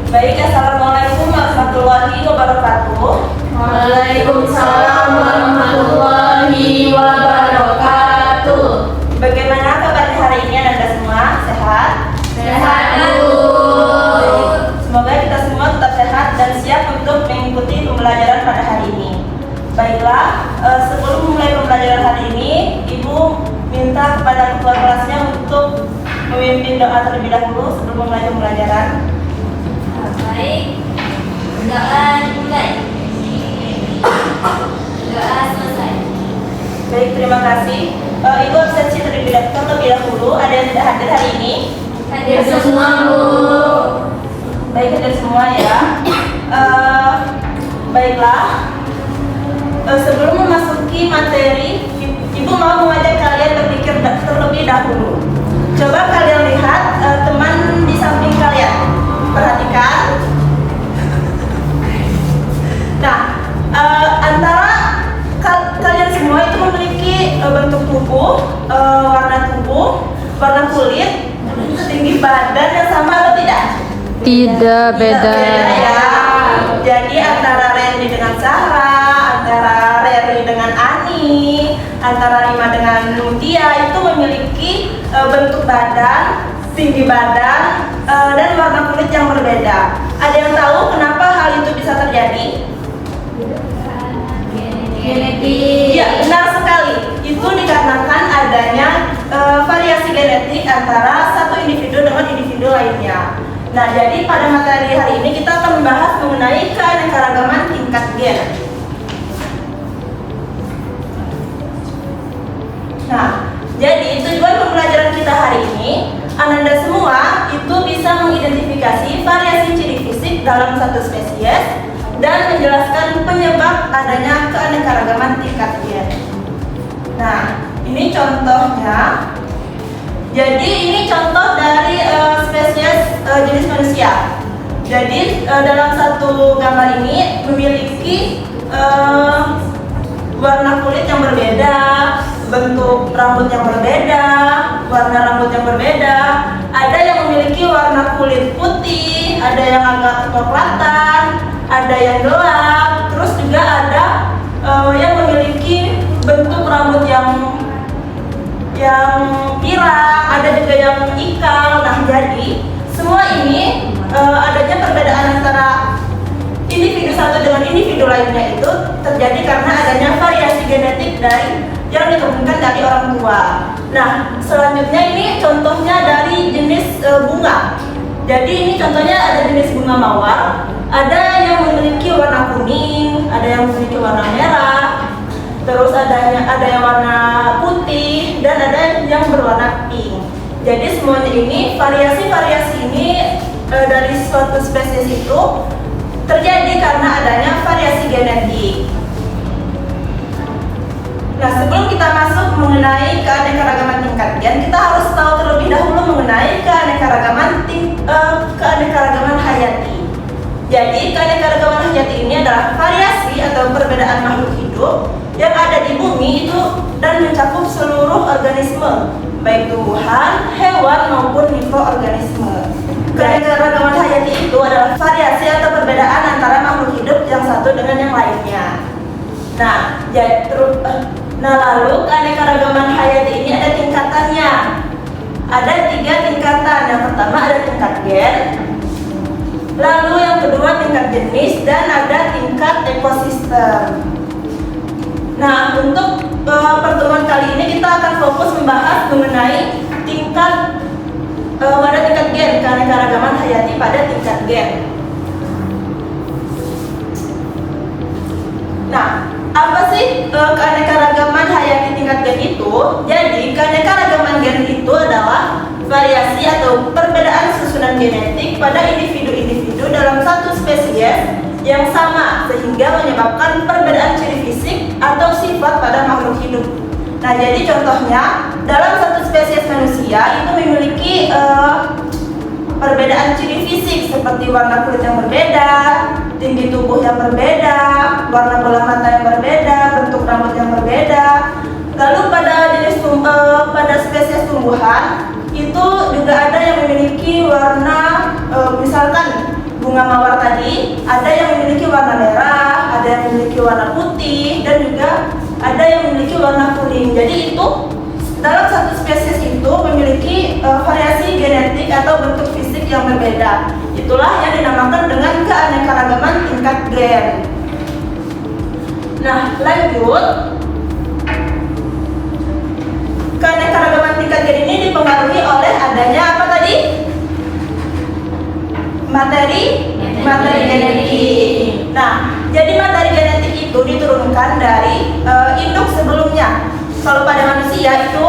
Baik, assalamualaikum warahmatullahi wabarakatuh. Waalaikumsalam warahmatullahi wabarakatuh. Bagaimana kabarnya hari ini Anda semua? Sehat? Sehat, Bu. Semoga kita semua tetap sehat dan siap untuk mengikuti pembelajaran pada hari ini. Baiklah, sebelum memulai pembelajaran hari ini, Ibu minta kepada ketua kelasnya untuk memimpin doa terlebih dahulu sebelum memulai pembelajaran. Baik, doa mulai. Doa selesai. Baik, terima kasih. Ibu absensi terlebih dahulu. Ada yang tidak hadir hari ini? Hadir semua, Bu. Baik, hadir semua ya. Baiklah. Sebelum memasuki materi, Ibu mau mengajak kalian berpikir terlebih dahulu. Coba kalian lihat teman di samping kalian. Perhatikan. Nah, antara kalian semua itu memiliki bentuk tubuh, warna tubuh, warna kulit, tinggi badan yang sama atau tidak? Tidak, beda. Ya. Jadi antara Randy dengan Sarah, antara Reri dengan Ani, antara Rima dengan Mutia itu memiliki bentuk badan, tinggi badan, dan warna kulit yang berbeda. Ada yang tahu kenapa hal itu bisa terjadi? Genetik. Ya, benar sekali. Itu dikarenakan adanya variasi genetik antara satu individu dengan individu lainnya. Nah, jadi pada materi hari ini kita akan membahas mengenai keanekaragaman tingkat gen. Nah, jadi tujuan pembelajaran kita hari ini, Anda semua itu bisa mengidentifikasi variasi ciri fisik dalam satu spesies dan menjelaskan penyebab adanya keanekaragaman tingkat gen. Nah, ini contohnya. Jadi ini contoh dari spesies jenis manusia. Jadi dalam satu gambar ini memiliki warna kulit yang berbeda, bentuk rambut yang berbeda, warna rambut yang berbeda. Ada yang memiliki warna kulit putih, ada yang agak kecoklatan, ada yang gelap, terus juga ada yang memiliki bentuk rambut yang pirang, ada juga yang ikal. Nah, jadi semua ini adanya perbedaan antara individu satu dengan individu lainnya itu terjadi karena adanya variasi genetik dari yang diturunkan dari orang tua. Nah, selanjutnya ini contohnya dari jenis bunga. Jadi ini contohnya ada jenis bunga mawar, ada yang memiliki warna kuning, ada yang memiliki warna merah, terus ada yang warna putih, dan ada yang berwarna pink. Jadi semuanya ini variasi-variasi ini dari suatu spesies itu terjadi karena adanya variasi genetik. Nah, sebelum kita masuk mengenai keanekaragaman tingkat gen, kita harus tahu terlebih dahulu mengenai keanekaragaman hayati. Jadi, keanekaragaman hayati ini adalah variasi atau perbedaan makhluk hidup yang ada di bumi itu dan mencakup seluruh organisme, baik tumbuhan, hewan maupun mikroorganisme. Keanekaragaman hayati itu adalah variasi atau perbedaan antara makhluk hidup yang satu dengan yang lainnya. Nah, lalu keanekaragaman hayati ini ada tingkatannya. Ada 3 tingkatan. Yang pertama ada tingkat gen, lalu yang kedua tingkat jenis, dan ada tingkat ekosistem. Nah, untuk pertemuan kali ini kita akan fokus membahas mengenai pada tingkat gen, keanekaragaman hayati pada tingkat gen. Nah, apa sih keanekaragaman hayati tingkat gen itu? Jadi, keanekaragaman gen itu adalah variasi atau perbedaan susunan genetik pada individu-individu dalam satu spesies yang sama sehingga menyebabkan perbedaan ciri fisik atau sifat pada makhluk hidup. Nah, jadi contohnya dalam satu spesies manusia itu memiliki perbedaan ciri fisik seperti warna kulit yang berbeda, tinggi tubuh yang berbeda, warna bola mata yang berbeda, bentuk rambut yang berbeda. Lalu pada spesies tumbuhan itu juga ada yang memiliki warna misalkan bunga bunga mawar tadi ada yang memiliki warna merah, ada yang memiliki warna putih, dan juga ada yang memiliki warna kuning. Jadi itu dalam satu spesies itu memiliki variasi genetik atau bentuk fisik yang berbeda. Itulah yang dinamakan dengan keanekaragaman tingkat gen. Nah, lanjut. Keanekaragaman tingkat gen ini dipengaruhi oleh adanya apa tadi? Materi genetik. Nah, jadi materi genetik itu diturunkan dari induk sebelumnya. Kalau pada manusia itu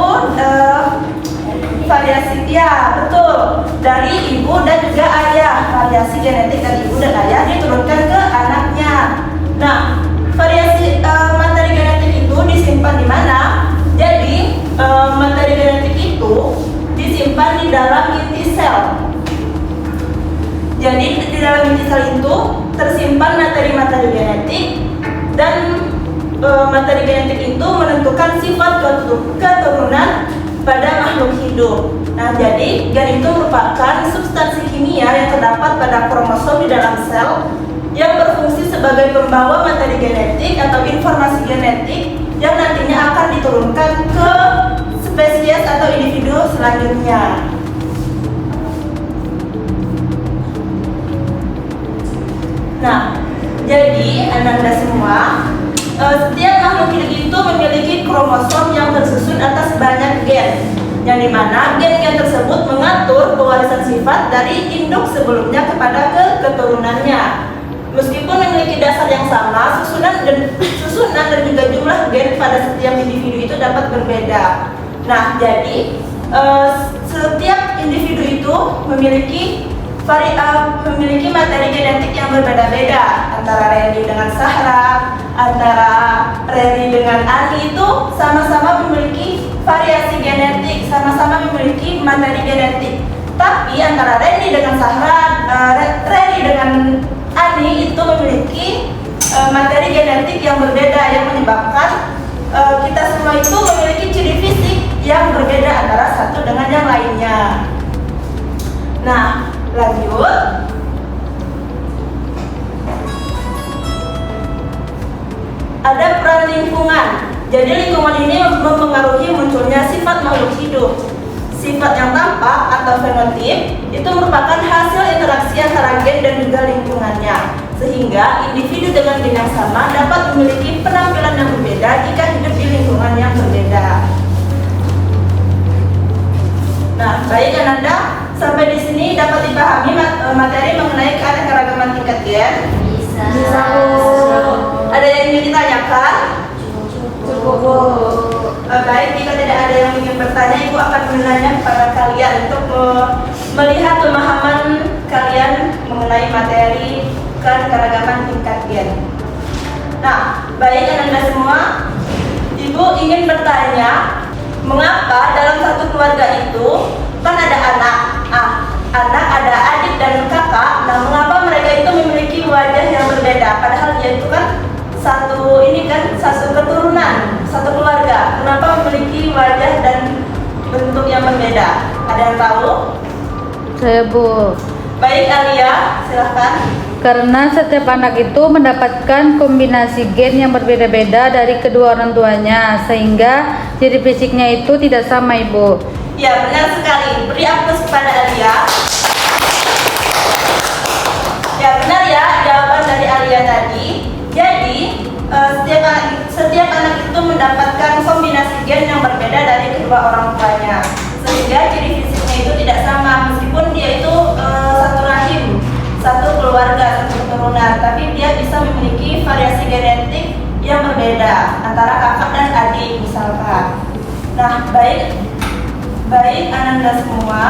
variasi, ya betul, dari ibu dan juga ayah. Variasi genetik dari ibu dan ayah diturunkan ke anaknya. Nah, variasi materi genetik itu disimpan di mana? Jadi materi genetik itu disimpan di dalam inti sel. Jadi di dalam inti sel itu tersimpan materi-materi genetik, dan materi genetik itu menentukan sifat keturunan pada makhluk hidup. Nah, jadi gen itu merupakan substansi kimia yang terdapat pada kromosom di dalam sel yang berfungsi sebagai pembawa materi genetik atau informasi genetik yang nantinya akan diturunkan ke spesies atau individu selanjutnya. Nah, jadi Ananda semua, setiap makhluk hidup itu memiliki kromosom yang tersusun atas banyak gen, yang dimana gen-gen tersebut mengatur pewarisan sifat dari induk sebelumnya kepada keturunannya. Meskipun memiliki dasar yang sama, susunan dan juga jumlah gen pada setiap individu itu dapat berbeda. Nah, jadi setiap individu itu memiliki materi genetik yang berbeda-beda. Antara Randy dengan Sahra, antara Reri dengan Ani itu sama-sama memiliki variasi genetik, sama-sama memiliki materi genetik. Tapi antara Randy dengan Sahra, Reri dengan Ani itu memiliki materi genetik yang berbeda, yang menyebabkan kita semua itu memiliki ciri fisik yang berbeda antara satu dengan yang lainnya. Nah, lanjut. Ada peran lingkungan. Jadi lingkungan ini mempengaruhi munculnya sifat makhluk hidup. Sifat yang tampak atau fenotip itu merupakan hasil interaksi antara gen dan juga lingkungannya, sehingga individu dengan gen yang sama dapat memiliki penampilan yang berbeda jika hidup di lingkungan yang berbeda. Nah, baik Ananda, sampai di sini dapat dipahami materi mengenai keanekaragaman tingkat gen? Bisa. Ada yang ingin ditanyakan? Cukup. Baik, jika tidak ada yang ingin bertanya, Ibu akan menanya kepada kalian untuk melihat pemahaman kalian mengenai materi keanekaragaman tingkat gen. Nah, baik Ananda semua, Ibu ingin bertanya, mengapa dalam satu keluarga itu kan ada anak, anak ada adik dan kakak. Nah, mengapa mereka itu memiliki wajah yang berbeda? Padahal dia itu kan satu keturunan, satu keluarga. Kenapa memiliki wajah dan bentuk yang berbeda? Ada yang tahu? Saya, Bu. Baik, Alia, silahkan. Karena setiap anak itu mendapatkan kombinasi gen yang berbeda-beda dari kedua orang tuanya, sehingga ciri fisiknya itu tidak sama, Ibu. Ya, benar sekali. Beri aplaus kepada Alia. Ya, benar ya jawaban dari Alia tadi. Jadi, setiap anak itu mendapatkan kombinasi gen yang berbeda dari kedua orang tuanya, sehingga ciri fisiknya itu tidak sama. Meskipun dia itu satu rahim, satu keluarga, satu keturunan, tapi dia bisa memiliki variasi genetik yang berbeda antara kakak dan adik misalkan. Nah, baik Ananda semua,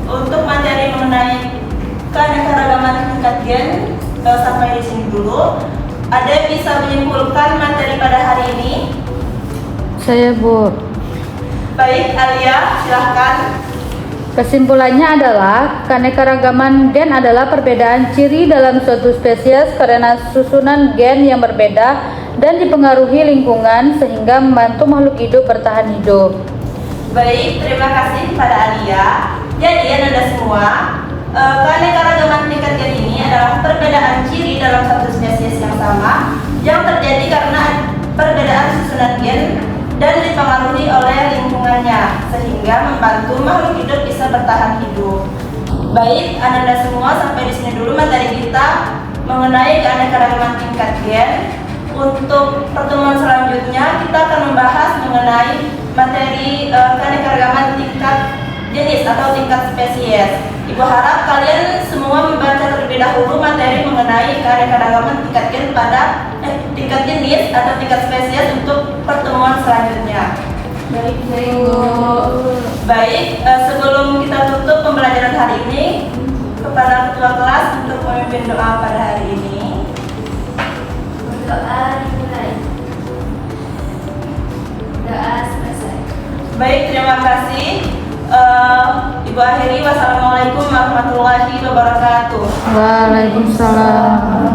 untuk materi mengenai keanekaragaman tingkat gen sampai di sini dulu. Ada yang bisa menyimpulkan materi pada hari ini? Saya, Bu. Baik, Alia, silahkan. Kesimpulannya adalah keanekaragaman gen adalah perbedaan ciri dalam suatu spesies karena susunan gen yang berbeda dan dipengaruhi lingkungan sehingga membantu makhluk hidup bertahan hidup. Baik, terima kasih kepada Alia. Jadi Ananda semua, keanekaragaman tingkat gen ini adalah spesies yang sama yang terjadi karena perbedaan susunan gen dan dipengaruhi oleh lingkungannya sehingga membantu makhluk hidup bisa bertahan hidup. Baik, Ananda semua, sampai di sini dulu materi kita mengenai keanekaragaman tingkat gen. Untuk pertemuan selanjutnya kita akan membahas mengenai materi keanekaragaman tingkat jenis atau tingkat spesies. Ibu harap kalian semua membaca terlebih dahulu materi mengenai keanekaragaman tingkat gen pada tingkat jenis atau tingkat spesies untuk pertemuan selanjutnya. Baik, sebelum kita tutup pembelajaran hari ini, kepada ketua kelas untuk memimpin doa pada hari ini. Doa dimulai. Doa selesai. Baik, terima kasih. Ibu akhiri, wassalamualaikum warahmatullahi wabarakatuh. Waalaikumsalam.